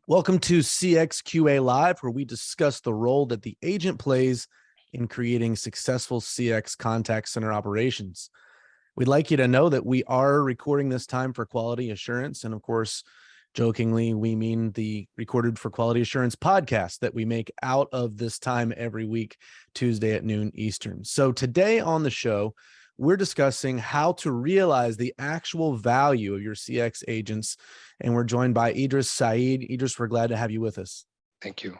Welcome to CXQA Live, where we discuss the role that the agent plays in creating successful CX contact center operations. We'd like you to know that we are recording this time for quality assurance. And of course, jokingly, we mean the Recorded for Quality Assurance podcast that we make out of this time every week, Tuesday at noon Eastern. So today on the show, we're discussing how to realize the actual value of your CX agents. And we're joined by Idris Said. Idris, we're glad to have you with us. Thank you.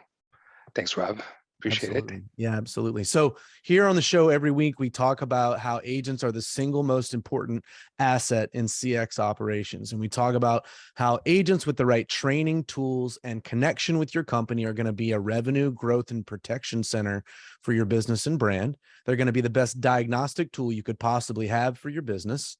Thanks, Rob. Appreciate Absolutely. it. Yeah, absolutely. So here on the show every week, we talk about how agents are the single most important asset in CX operations. And we talk about how agents with the right training, tools, and connection with your company are going to be a revenue growth and protection center for your business and brand. They're going to be the best diagnostic tool you could possibly have for your business.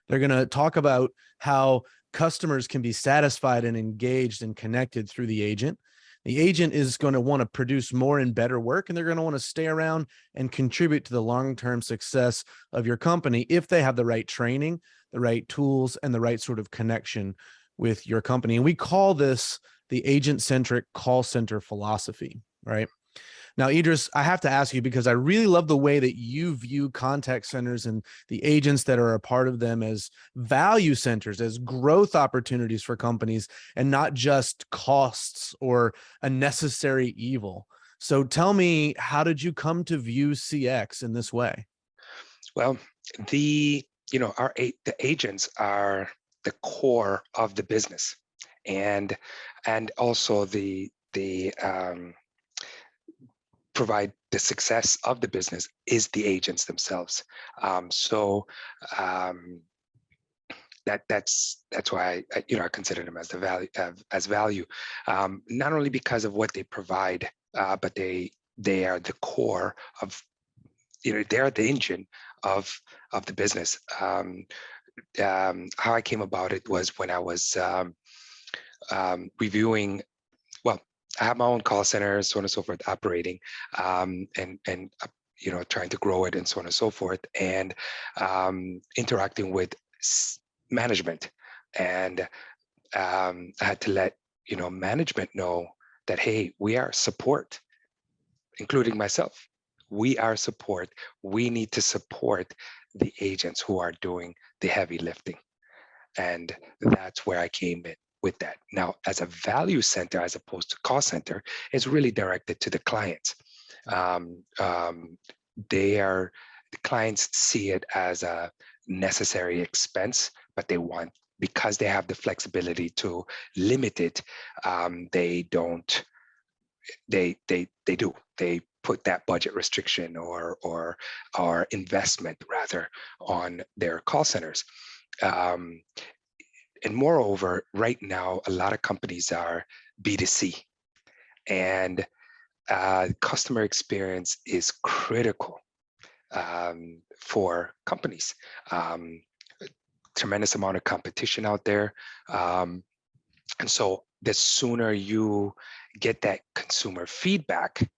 They're going to talk about how customers can be satisfied and engaged and connected through the agent. The agent is going to want to produce more and better work, and they're going to want to stay around and contribute to the long-term success of your company if they have the right training, the right tools, and the right sort of connection with your company. And we call this the agent-centric call center philosophy, right? Now, Idris, I have to ask you, because I really love the way that you view contact centers and the agents that are a part of them as value centers, as growth opportunities for companies, and not just costs or a necessary evil. So tell me, how did you come to view CX in this way? Well, the agents are the core of the business, and also the provide the success of the business is the agents themselves. So that's why I consider them as the value as value, not only because of what they provide, but they are the core of, they're the engine of the business. How I came about it was when I was reviewing. Well, I have my own call center, so on and so forth, operating, and trying to grow it and so on and so forth, and interacting with management, and I had to let management know that, hey, we are support, including myself. We are support. We need to support the agents who are doing the heavy lifting, and that's where I came in with that. Now, as a value center, as opposed to cost center, it's really directed to the clients. The clients see it as a necessary expense, but they want, because they have the flexibility to limit it, they don't. They put that budget restriction or investment rather on their call centers. And moreover, right now, a lot of companies are B2C, and customer experience is critical for companies. Tremendous amount of competition out there. And so the sooner you get that consumer feedback,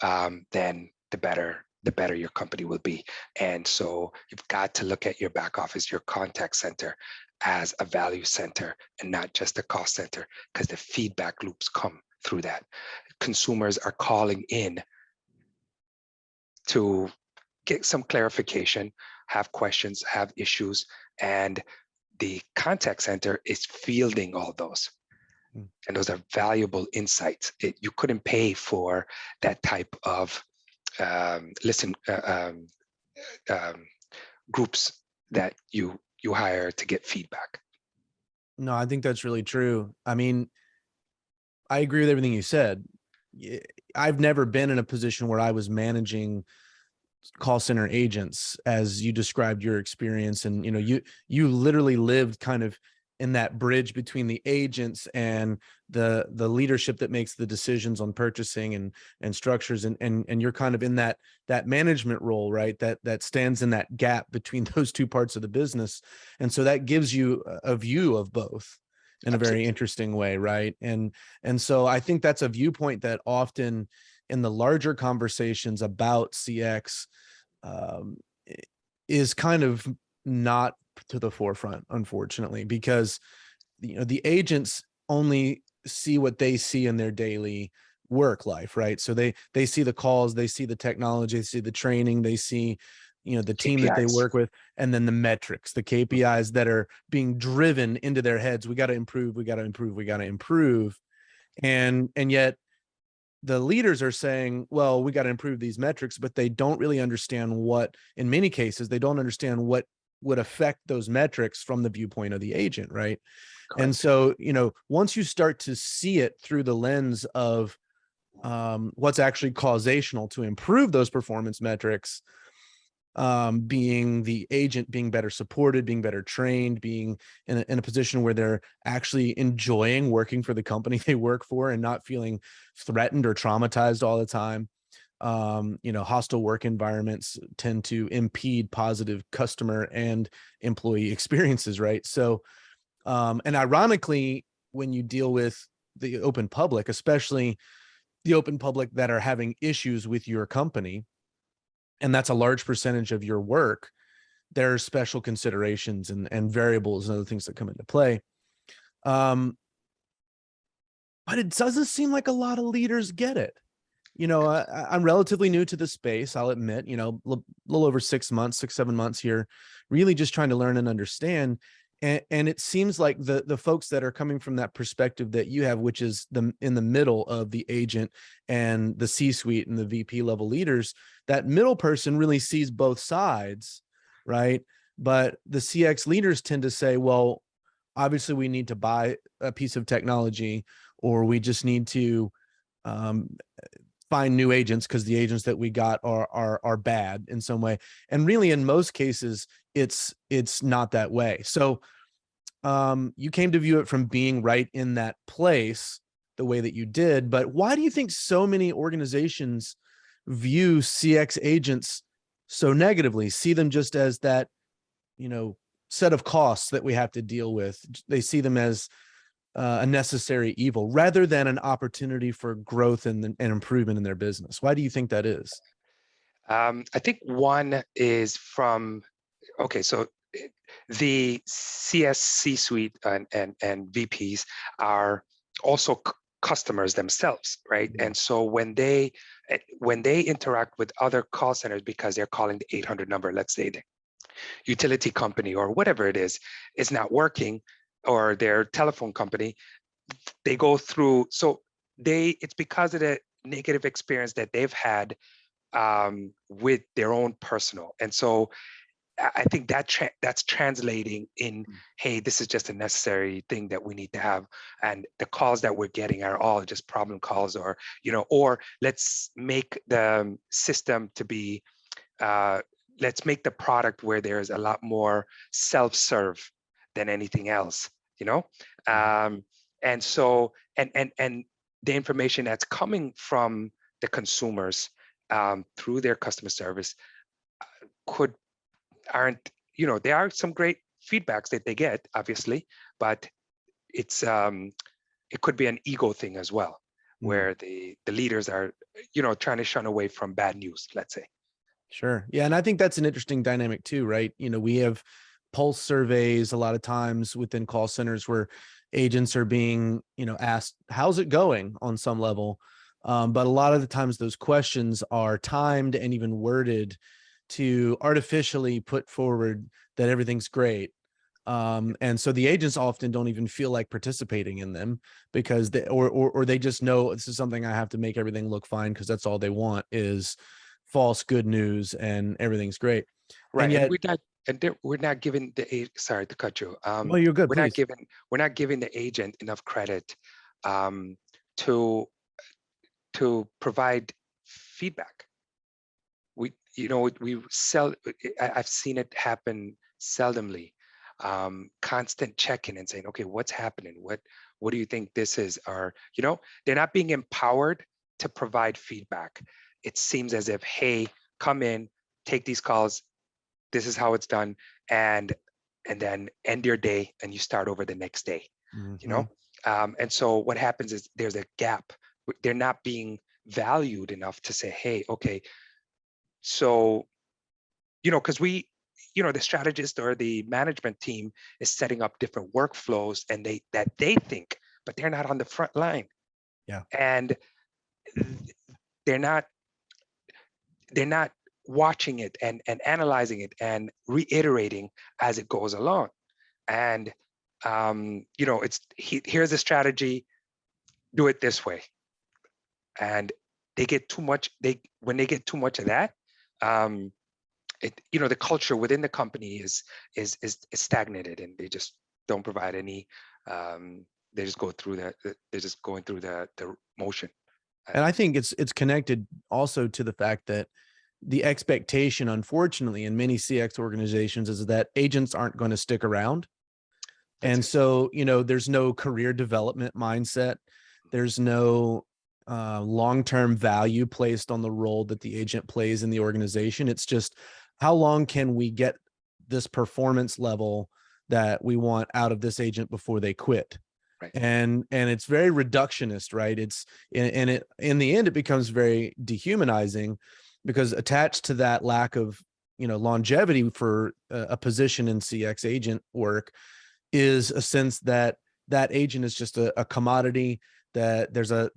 then the better your company will be. And so you've got to look at your back office, your contact center, as a value center and not just a cost center, because the feedback loops come through that. Consumers are calling in to get some clarification, have questions, have issues, and the contact center is fielding all those. And those are valuable insights. You couldn't pay for that type of groups that you hire to get feedback. No, I think that's really true. I mean, I agree with everything you said. I've never been in a position where I was managing call center agents as you described your experience. And, you literally lived kind of in that bridge between the agents and the leadership that makes the decisions on purchasing and structures. And you're kind of in that management role, right? That stands in that gap between those two parts of the business. And so that gives you a view of both in a very interesting way, right? And so I think that's a viewpoint that often in the larger conversations about CX is kind of not to the forefront, unfortunately, because the agents only see what they see in their daily work life, right? So they see the calls, they see the technology, they see the training, they see, you know, the team that they KPIs. work with, and then the metrics, the KPIs that are being driven into their heads. We got to improve, we got to improve, we got to improve. And yet the leaders are saying, well, we got to improve these metrics, but they don't really understand what, in many cases, they don't understand what would affect those metrics from the viewpoint of the agent, right? And Correct. so, you know, once you start to see it through the lens of what's actually causational to improve those performance metrics, being the agent being better supported, being better trained, being in a position where they're actually enjoying working for the company they work for and not feeling threatened or traumatized all the time. You know, hostile work environments tend to impede positive customer and employee experiences, right? So, and ironically, when you deal with the open public, especially the open public that are having issues with your company, and that's a large percentage of your work, there's special considerations and variables and other things that come into play. Um, but it doesn't seem like a lot of leaders get it. You know, I'm relatively new to the space, I'll admit, you know, a little over 6 months, 7 months here, really just trying to learn and understand. And it seems like the folks that are coming from that perspective that you have, which is in the middle of the agent and the C-suite and the VP level leaders, that middle person really sees both sides, right? But the CX leaders tend to say, well, obviously we need to buy a piece of technology, or we just need to um, find new agents because the agents that we got are bad in some way. And really, in most cases, it's not that way. So you came to view it from being right in that place the way that you did. But why do you think so many organizations view CX agents so negatively, see them just as that, you know, set of costs that we have to deal with? They see them as a necessary evil rather than an opportunity for growth and improvement in their business. Why do you think that is? I think one is from, okay, so the CSC suite and VPs are also customers themselves, right? And so when they interact with other call centers, because they're calling the 800 number, let's say the utility company or whatever it is not working, or their telephone company, they go through, so it's because of the negative experience that they've had with their own personal. And so I think that's translating in, hey, this is just a necessary thing that we need to have, and the calls that we're getting are all just problem calls, or or let's make the system to be, let's make the product where there's a lot more self-serve than anything else, and so and the information that's coming from the consumers through their customer service could aren't, there are some great feedbacks that they get, obviously, but it's it could be an ego thing as well, where the leaders are, trying to shun away from bad news, let's say. Sure. Yeah. And I think that's an interesting dynamic too, right? You know, we have pulse surveys a lot of times within call centers where agents are being, you know, asked, how's it going on some level? But a lot of the times those questions are timed and even worded to artificially put forward that everything's great. And so the agents often don't even feel like participating in them because or they just know this is something I have to make everything look fine because that's all they want is false good news and everything's great. And Right, and yet, we're not giving sorry to cut you. well, you're good, please. We're not giving the agent enough credit um, to provide feedback. I've seen it happen seldomly. Constant check-in and saying, okay, what's happening? What do you think this is? Or, they're not being empowered to provide feedback. It seems as if, hey, come in, take these calls, this is how it's done, and then end your day and you start over the next day. Mm-hmm. And so what happens is there's a gap. They're not being valued enough to say, hey, okay, so, because the strategist or the management team is setting up different workflows, and they think but they're not on the front line. Yeah. And they're not watching it and analyzing it and reiterating as it goes along. And here's a strategy, do it this way. And they get too much, when they get too much of that, the culture within the company is stagnated, and they just don't provide any, they just go through they're just going through the motion. And I think it's connected also to the fact that the expectation, unfortunately, in many CX organizations is that agents aren't going to stick around. And so, there's no career development mindset. There's no long-term value placed on the role that the agent plays in the organization. It's just, how long can we get this performance level that we want out of this agent before they quit? Right. And it's very reductionist, right? It's in the end, it becomes very dehumanizing, because attached to that lack of longevity for a position in CX agent work is a sense that that agent is just a commodity, that there's a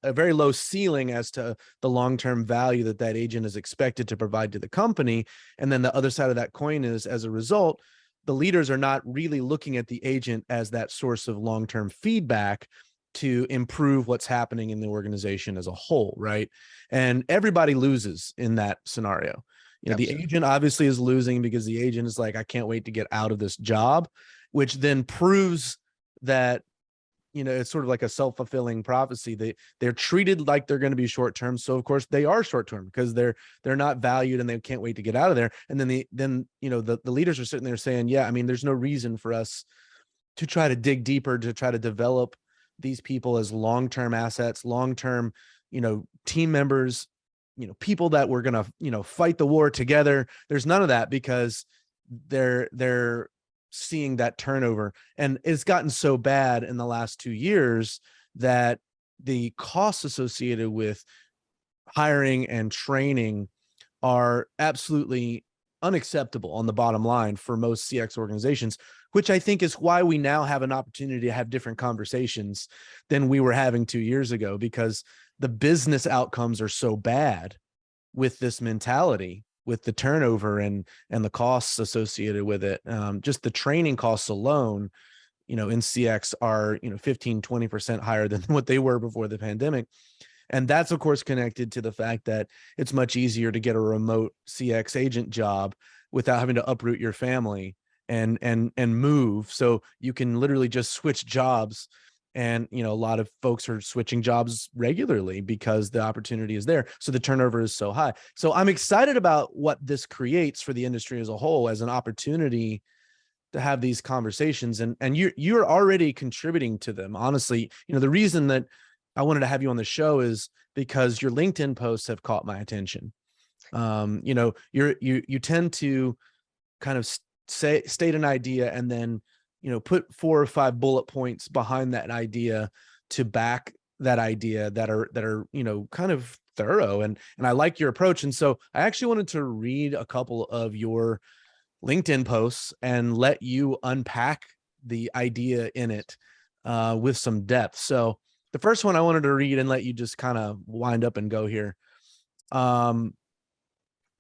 very low ceiling as to the long-term value that that agent is expected to provide to the company. And then the other side of that coin is, as a result, the leaders are not really looking at the agent as that source of long-term feedback to improve what's happening in the organization as a whole, right? And everybody loses in that scenario. The agent obviously is losing because the agent is like, I can't wait to get out of this job, which then proves that, it's sort of like a self-fulfilling prophecy. They're treated like they're going to be short-term. So of course they are short-term, because they're not valued and they can't wait to get out of there. And then the leaders are sitting there saying, yeah, I mean, there's no reason for us to try to dig deeper, to try to develop these people as long-term assets, long-term, team members, people that we're going to, fight the war together. There's none of that, because they're seeing that turnover. And it's gotten so bad in the last 2 years that the costs associated with hiring and training are absolutely unacceptable on the bottom line for most CX organizations, which I think is why we now have an opportunity to have different conversations than we were having 2 years ago, because the business outcomes are so bad with this mentality, with the turnover and the costs associated with it. Just the training costs alone, in CX are, 15, 20% higher than what they were before the pandemic. And that's, of course, connected to the fact that it's much easier to get a remote CX agent job without having to uproot your family and move. So you can literally just switch jobs. And, a lot of folks are switching jobs regularly because the opportunity is there. So the turnover is so high. So I'm excited about what this creates for the industry as a whole, as an opportunity to have these conversations. And you're already contributing to them. Honestly, the reason that I wanted to have you on the show is because your LinkedIn posts have caught my attention. You tend to kind of state an idea and then, put 4 or 5 bullet points behind that idea to back that idea that are, kind of thorough. And I like your approach. And so I actually wanted to read a couple of your LinkedIn posts and let you unpack the idea in it with some depth. So the first one I wanted to read and let you just kind of wind up and go here.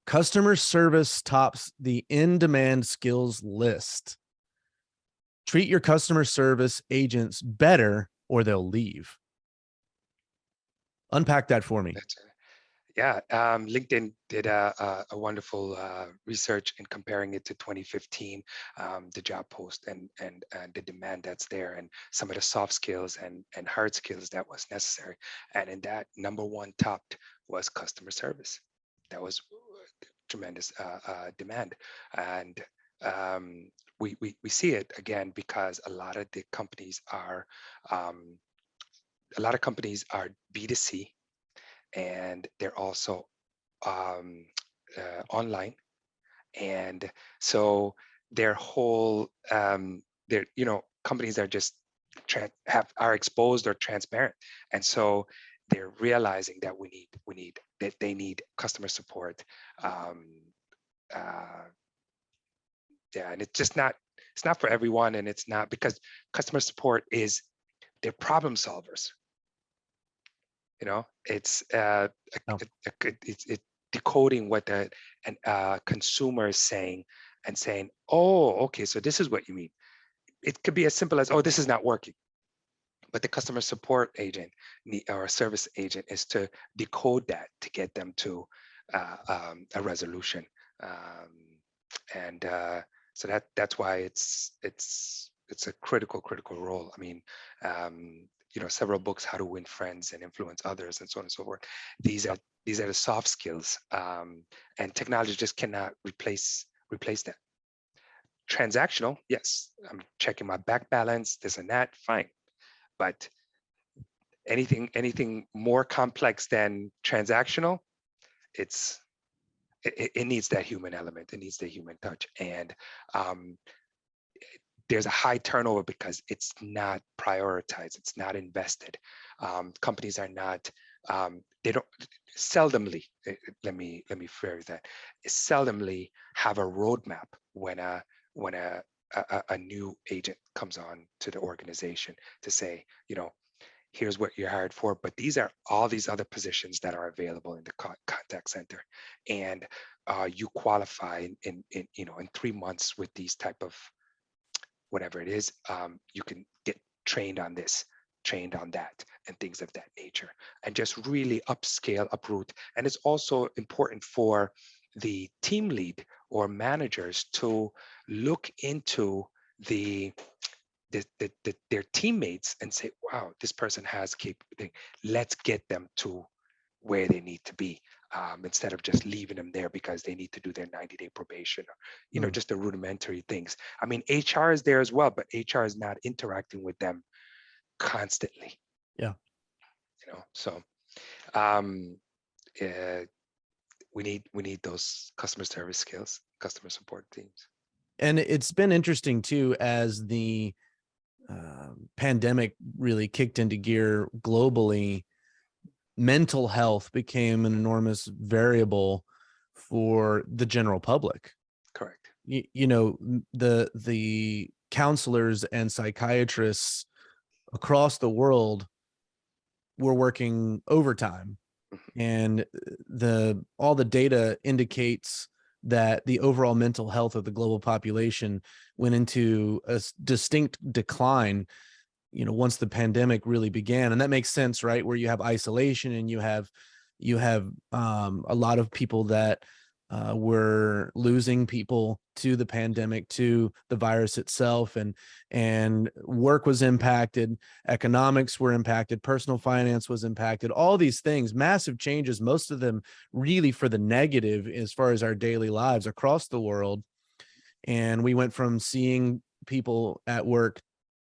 Customer service tops the in-demand skills list. Treat your customer service agents better or they'll leave. Unpack that for me. LinkedIn did a wonderful research in comparing it to 2015, the job post and the demand that's there, and some of the soft skills and hard skills that was necessary. And in that, number one topped was customer service. That was tremendous demand. And we see it again because a lot of companies are B2C, and they're also online, and so their whole companies are just are exposed or transparent, and so they're realizing that they need customer support. And it's not for everyone, and it's not, because customer support is they're problem solvers. It's Oh, it's decoding what the consumer is saying and saying, oh, okay, so this is what you mean. It could be as simple as, oh, this is not working. But the customer support agent or service agent is to decode that to get them to a resolution. Um, and so that's why it's a critical role. I mean, several books, How to Win Friends and Influence Others, and so on and so forth. These are the soft skills, and technology just cannot replace that. Transactional, yes, I'm checking my back balance, this and that, fine. But anything more complex than transactional, it needs that human element. It needs the human touch, and um, there's a high turnover because it's not prioritized. It's not invested. Companies are not. They don't seldomly. Let me phrase that. Seldomly have a roadmap when a new agent comes on to the organization to say, here's what you're hired for, but these are all these other positions that are available in the contact center, and you qualify in 3 months with these type of whatever it is. You can get trained on this, trained on that, and things of that nature, and just really upscale, uproot. And it's also important for the team lead or managers to look into their teammates and say, wow, this person has capability. Let's get them to where they need to be, instead of just leaving them there because they need to do their 90-day probation, or mm, just the rudimentary things. I mean, HR is there as well, but HR is not interacting with them constantly. yeah. So um, uh, we need those customer service skills, customer support teams. And it's been interesting too, as the pandemic really kicked into gear globally. Mental health became an enormous variable for the general public. Correct. The counselors and psychiatrists across the world were working overtime, Mhm. and all the data indicates that the overall mental health of the global population went into a distinct decline, once the pandemic really began. And that makes sense, right? Where you have isolation, and you have a lot of people that were losing people to the pandemic, to the virus itself, and work was impacted, economics were impacted, personal finance was impacted, all these things, massive changes, most of them really for the negative as far as our daily lives across the world. And we went from seeing people at work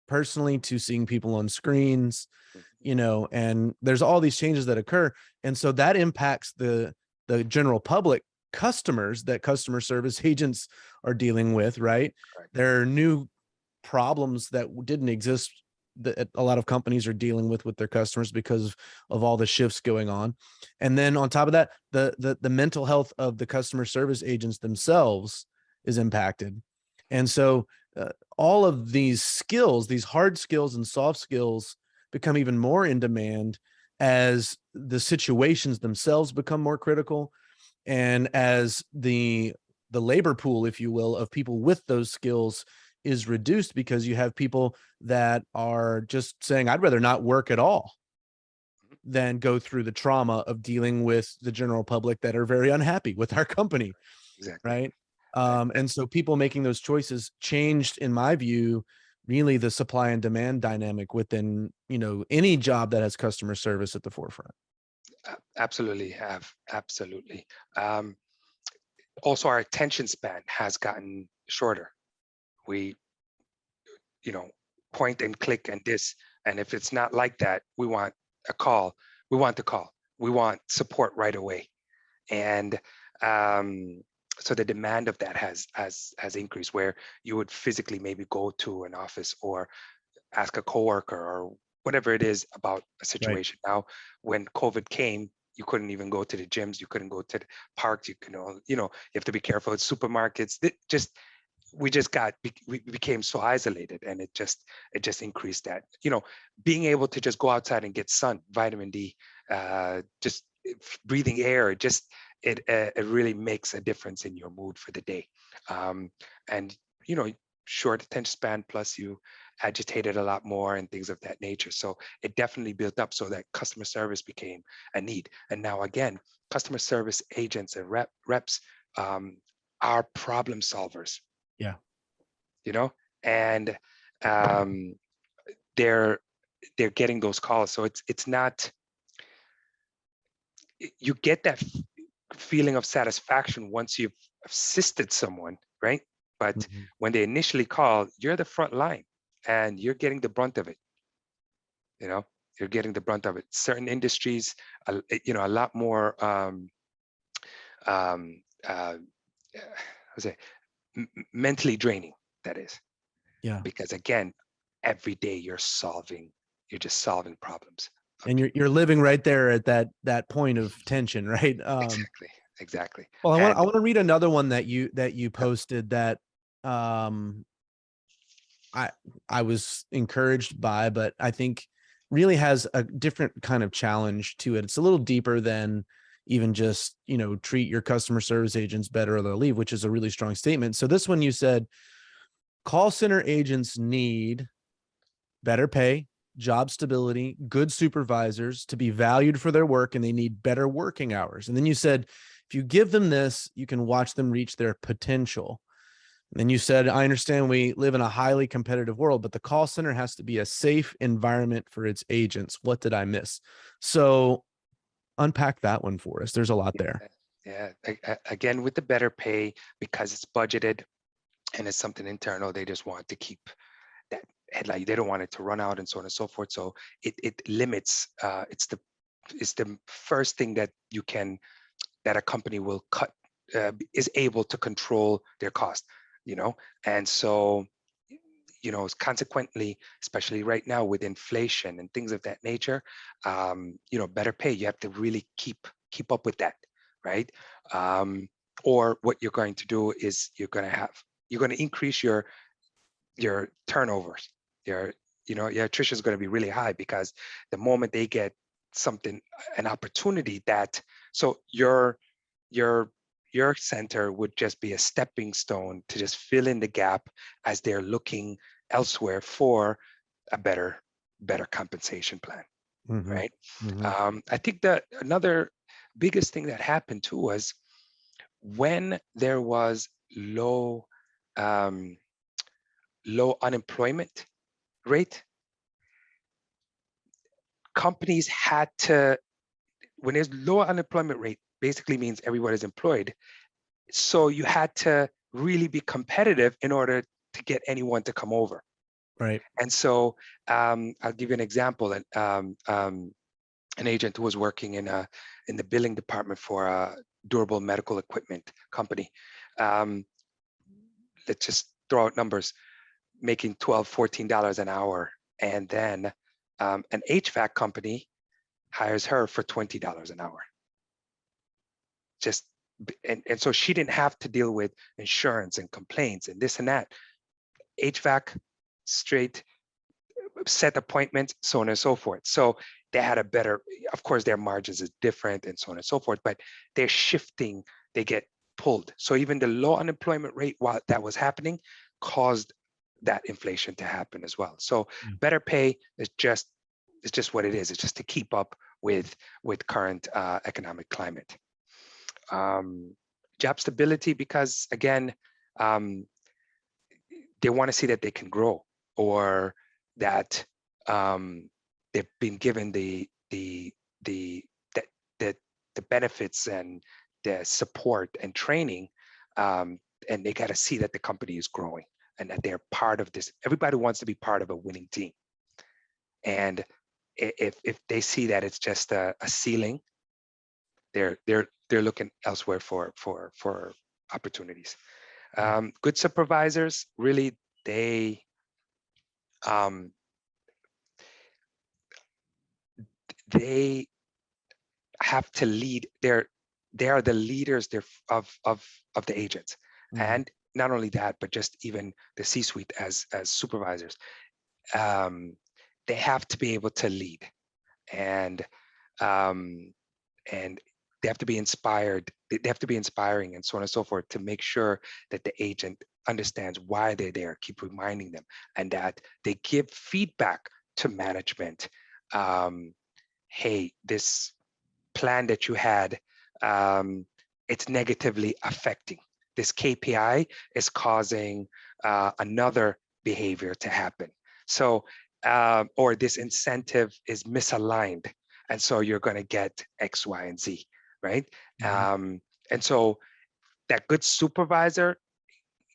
personally to seeing people on screens, and there's all these changes that occur. And so that impacts the general public customers that customer service agents are dealing with, right? Correct. There are new problems that didn't exist that a lot of companies are dealing with their customers because of all the shifts going on. And then on top of that, the mental health of the customer service agents themselves is impacted. And so all of these skills, these hard skills and soft skills, become even more in demand as the situations themselves become more critical, and as the labor pool, if you will, of people with those skills is reduced, because you have people that are just saying, I'd rather not work at all than go through the trauma of dealing with the general public that are very unhappy with our company, Exactly. right? And so people making those choices changed, in my view, really the supply and demand dynamic within, any job that has customer service at the forefront. Absolutely have. Absolutely. Um, Also, our attention span has gotten shorter. We, you know, point and click and this. And if it's not like that, we want a call. We want the call. We want support right away. And um, so the demand of that has increased, where you would physically maybe go to an office or ask a coworker or whatever it is about a Right. situation. Now, when COVID came, you couldn't even go to the gyms, you couldn't go to the parks, you have to be careful at supermarkets. Just we just we became so isolated, and it just increased that, being able to just go outside and get sun, vitamin D, just breathing air, it really makes a difference in your mood for the day. And short attention span, plus you agitated a lot more and things of that nature. So it definitely built up so that customer service became a need. And now again, customer service agents and reps are problem solvers. Yeah. And they're getting those calls. So it's not, you get that feeling of satisfaction once you've assisted someone, right? But Mhm. when they initially call, you're the front line and you're getting the brunt of it. You're getting the brunt of it. Certain industries, a lot more how's it, mentally draining, that is. Yeah. Because again, every day you're just solving problems. And you're living right there at that point of tension, right? Exactly. Well, I And want to read another one that you posted that um I was encouraged by, but I think really has a different kind of challenge to it. It's a little deeper than even just, treat your customer service agents better or they'll leave, which is a really strong statement. So this one you said, call center agents need better pay, job stability, good supervisors to be valued for their work, and they need better working hours. And then you said, if you give them this, you can watch them reach their potential. And then you said, I understand we live in a highly competitive world, but the call center has to be a safe environment for its agents. What did I miss? So unpack that one for us. There's a lot there. yeah, again, with the better pay, because it's budgeted and it's something internal, they just want to keep that headlight. They don't want it to run out and so on and so forth. So it limits. It's the first thing that a company will cut, is able to control their cost. And so consequently, especially right now with inflation and things of that nature, better pay. You have to really keep up with that, right? Or what you're going to do is you're going to increase your turnovers. Your attrition is going to be really high, because the moment they get an opportunity so your center would just be a stepping stone to just fill in the gap as they're looking elsewhere for a better compensation plan, Mm-hmm. right? Mm-hmm. I think that another biggest thing that happened too was when there was low unemployment rate, companies had to, when there's low unemployment rate, basically means everyone is employed. So you had to really be competitive in order to get anyone to come over. Right. And so I'll give you an example. An agent who was working in the billing department for a durable medical equipment company. Let's just throw out numbers, making $12, $14 an hour. And then an HVAC company hires her for $20 an hour. And so she didn't have to deal with insurance and complaints and this and that. HVAC, straight set appointments, so on and so forth. So they had a better, of course, their margins is different and so on and so forth, but they're shifting, they get pulled. So even the low unemployment rate while that was happening caused that inflation to happen as well. So better pay is just what it is. It's just to keep up with current economic climate. Job stability, because again, they want to see that they can grow, or that they've been given the benefits and the support and training, and they got to see that the company is growing and that they're part of this. Everybody wants to be part of a winning team, and if they see that it's just a ceiling, they're looking elsewhere for opportunities. Good supervisors, really, they they have to lead. They are the leaders of the agents, Mm-hmm. and not only that, but just even the C-suite as supervisors, they have to be able to lead, and um, and they have to be inspired. They have to be inspiring, and so on and so forth, to make sure that the agent understands why they're there. Keep reminding them, and that they give feedback to management. Hey, this plan that you had, it's negatively affecting. This KPI is causing another behavior to happen. So, or this incentive is misaligned, and so you're going to get X, Y, and Z, right? Mhm. And so that good supervisor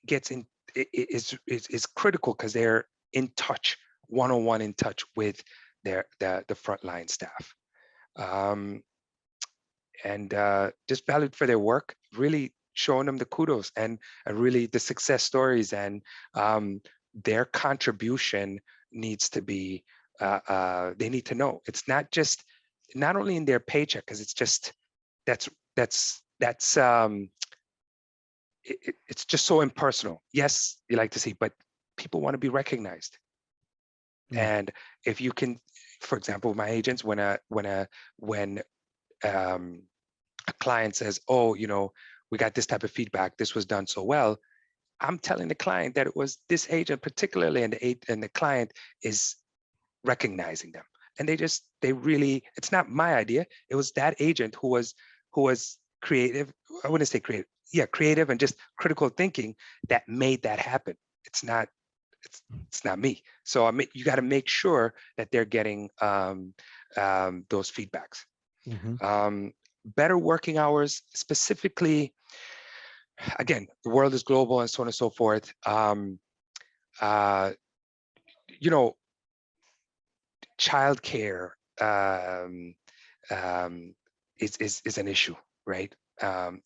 gets in is critical, because they're in touch, one-on-one in touch with the frontline staff. Um, and just valued for their work, really showing them the kudos, and really the success stories, and their contribution needs to be, they need to know it's not just, not only in their paycheck, because it's just, that's that's it's just so impersonal. Yes, you like to see, but people want to be recognized. Mm. And if you can, for example, my agents, when um, a client says, oh, we got this type of feedback, this was done so well, I'm telling the client that it was this agent particularly, and the client is recognizing them. And they really, it's not my idea, it was that agent who was creative. I wouldn't say creative, yeah, creative and just critical thinking that made that happen. It's not, it's not me. So you got to make sure that they're getting those feedbacks. Mhm. um, Better working hours, specifically, again, the world is global and so on and so forth. Uh, you know, childcare um, is an issue, right?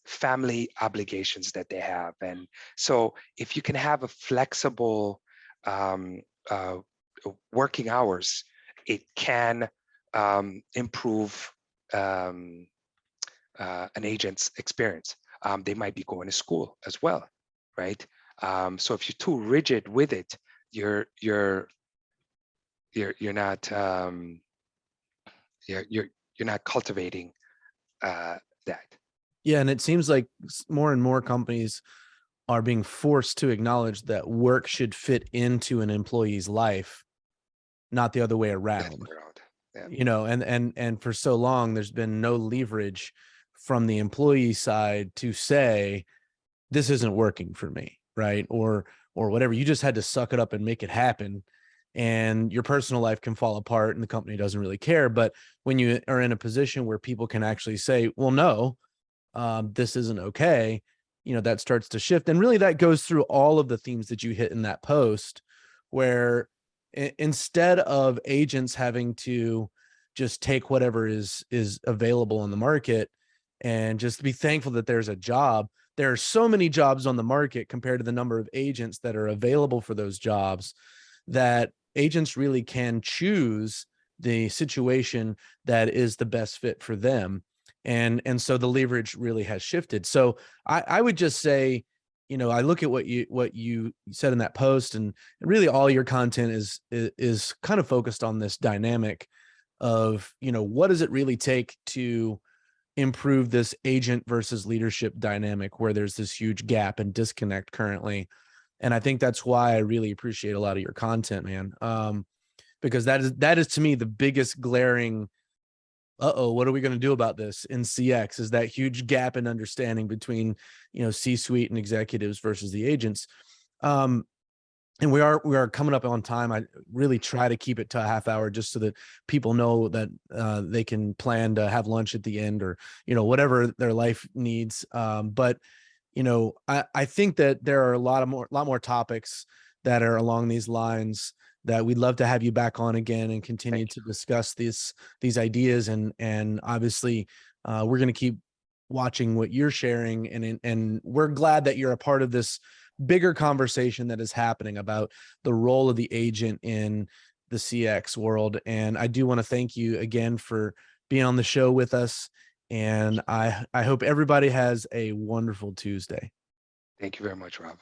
Family obligations that they have, and so if you can have a flexible um, uh, working hours, it can improve um, an agent's experience. They might be going to school as well, right? So if you're too rigid with it, you're you're you're not you're not cultivating that. Yeah, and it seems like more and more companies are being forced to acknowledge that work should fit into an employee's life, not the other way That's around. around. Yeah. And for so long there's been no leverage from the employee side to say this isn't working for me, right? Or whatever. You just had to suck it up and make it happen, and your personal life can fall apart and the company doesn't really care. But when you are in a position where people can actually say, well, no, this isn't okay, that starts to shift. And really that goes through all of the themes that you hit in that post, where instead of agents having to just take whatever is available on the market and just be thankful that there's a job, there are so many jobs on the market compared to the number of agents that are available for those jobs, that agents really can choose the situation that is the best fit for them. And so the leverage really has shifted. So I would just say, I look at what you said in that post, and really all your content is kind of focused on this dynamic of, what does it really take to improve this agent versus leadership dynamic, where there's this huge gap and disconnect currently. And I think that's why I really appreciate a lot of your content, man. Because that is to me the biggest glaring, what are we going to do about this in CX, is that huge gap in understanding between, C-suite and executives versus the agents. And we are coming up on time. I really try to keep it to a half hour, just so that people know that they can plan to have lunch at the end, or whatever their life needs. But I think that there are a lot more topics that are along these lines that we'd love to have you back on again and continue Thank to discuss these ideas. And obviously we're going to keep watching what you're sharing, and we're glad that you're a part of this bigger conversation that is happening about the role of the agent in the CX world. And I do want to thank you again for being on the show with us. And I hope everybody has a wonderful Tuesday. Thank you very much, Rob.